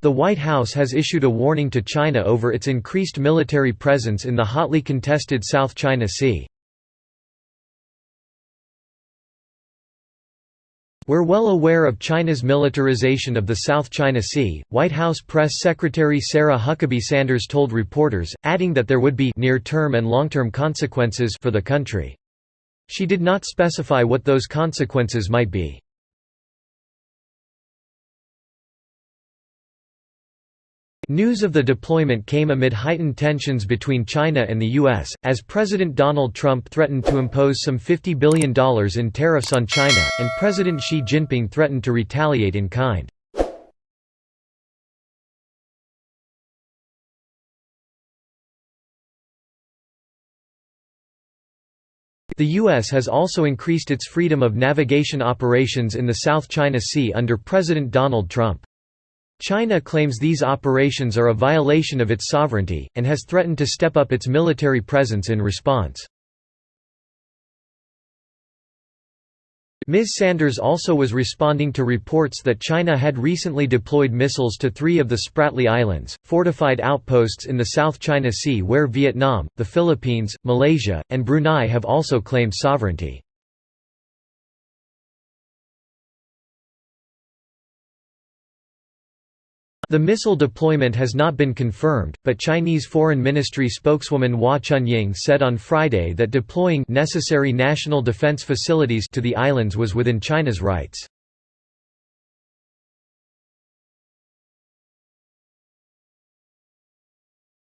The White House has issued a warning to China over its increased military presence in the hotly contested South China Sea. "We're well aware of China's militarization of the South China Sea," White House Press Secretary Sarah Huckabee Sanders told reporters, adding that there would be near-term and long-term consequences for the country. She did not specify what those consequences might be. News of the deployment came amid heightened tensions between China and the U.S., as President Donald Trump threatened to impose some $50 billion in tariffs on China, and President Xi Jinping threatened to retaliate in kind. The U.S. has also increased its freedom of navigation operations in the South China Sea under President Donald Trump. China claims these operations are a violation of its sovereignty, and has threatened to step up its military presence in response. Ms. Sanders also was responding to reports that China had recently deployed missiles to 3 of the Spratly Islands, fortified outposts in the South China Sea where Vietnam, the Philippines, Malaysia, and Brunei have also claimed sovereignty. The missile deployment has not been confirmed, but Chinese Foreign Ministry spokeswoman Hua Chunying said on Friday that deploying necessary national defense facilities to the islands was within China's rights.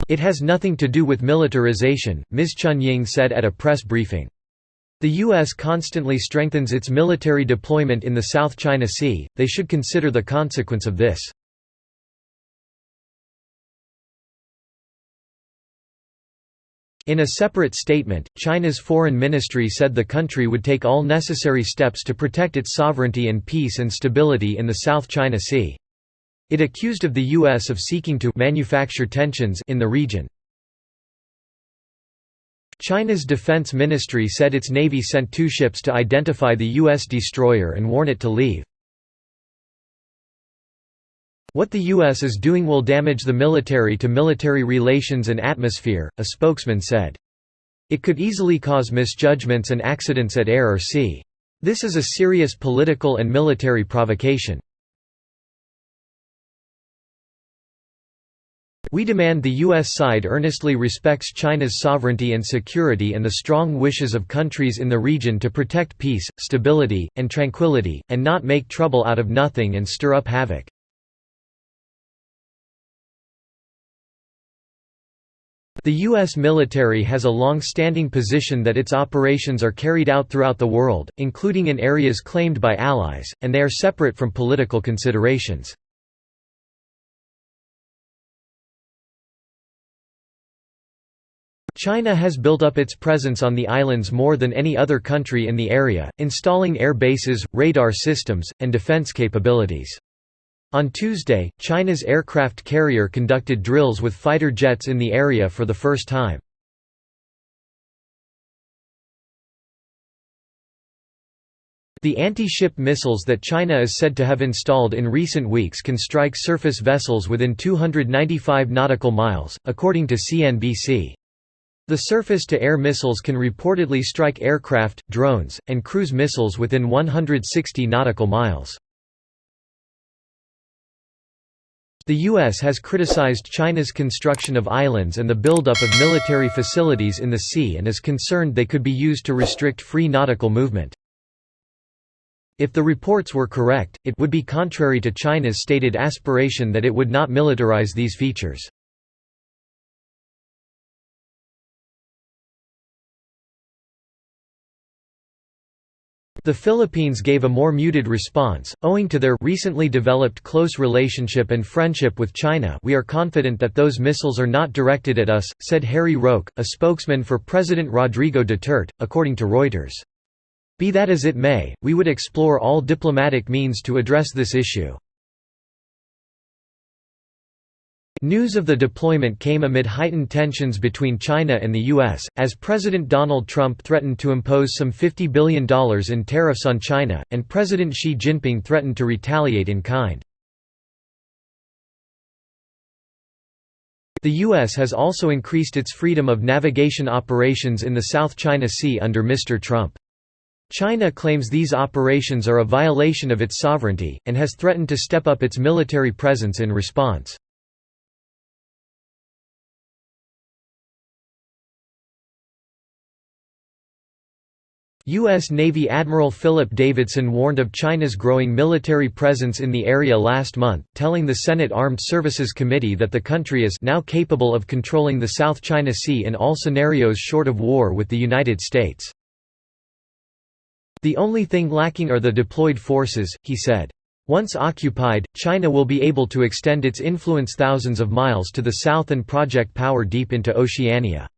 It has nothing to do with militarization, Ms. Chunying said at a press briefing. The U.S. constantly strengthens its military deployment in the South China Sea, they should consider the consequence of this. In a separate statement, China's foreign ministry said the country would take all necessary steps to protect its sovereignty and peace and stability in the South China Sea. It accused of the U.S. of seeking to manufacture tensions in the region. China's defense ministry said its navy sent 2 ships to identify the U.S. destroyer and warn it to leave. What the U.S. is doing will damage the military-to-military relations and atmosphere, a spokesman said. It could easily cause misjudgments and accidents at air or sea. This is a serious political and military provocation. We demand the U.S. side earnestly respects China's sovereignty and security and the strong wishes of countries in the region to protect peace, stability, and tranquility, and not make trouble out of nothing and stir up havoc. The U.S. military has a long-standing position that its operations are carried out throughout the world, including in areas claimed by allies, and they are separate from political considerations. China has built up its presence on the islands more than any other country in the area, installing air bases, radar systems, and defense capabilities. On Tuesday, China's aircraft carrier conducted drills with fighter jets in the area for the first time. The anti-ship missiles that China is said to have installed in recent weeks can strike surface vessels within 295 nautical miles, according to CNBC. The surface-to-air missiles can reportedly strike aircraft, drones, and cruise missiles within 160 nautical miles. The U.S. has criticized China's construction of islands and the buildup of military facilities in the sea and is concerned they could be used to restrict free nautical movement. If the reports were correct, it would be contrary to China's stated aspiration that it would not militarize these features. The Philippines gave a more muted response, owing to their recently developed close relationship and friendship with China. We are confident that those missiles are not directed at us, said Harry Roque, a spokesman for President Rodrigo Duterte, according to Reuters. Be that as it may, we would explore all diplomatic means to address this issue. News of the deployment came amid heightened tensions between China and the U.S., as President Donald Trump threatened to impose some $50 billion in tariffs on China, and President Xi Jinping threatened to retaliate in kind. The U.S. has also increased its freedom of navigation operations in the South China Sea under Mr. Trump. China claims these operations are a violation of its sovereignty, and has threatened to step up its military presence in response. U.S. Navy Admiral Philip Davidson warned of China's growing military presence in the area last month, telling the Senate Armed Services Committee that the country is now capable of controlling the South China Sea in all scenarios short of war with the United States. "The only thing lacking are the deployed forces," he said. "Once occupied, China will be able to extend its influence thousands of miles to the south and project power deep into Oceania."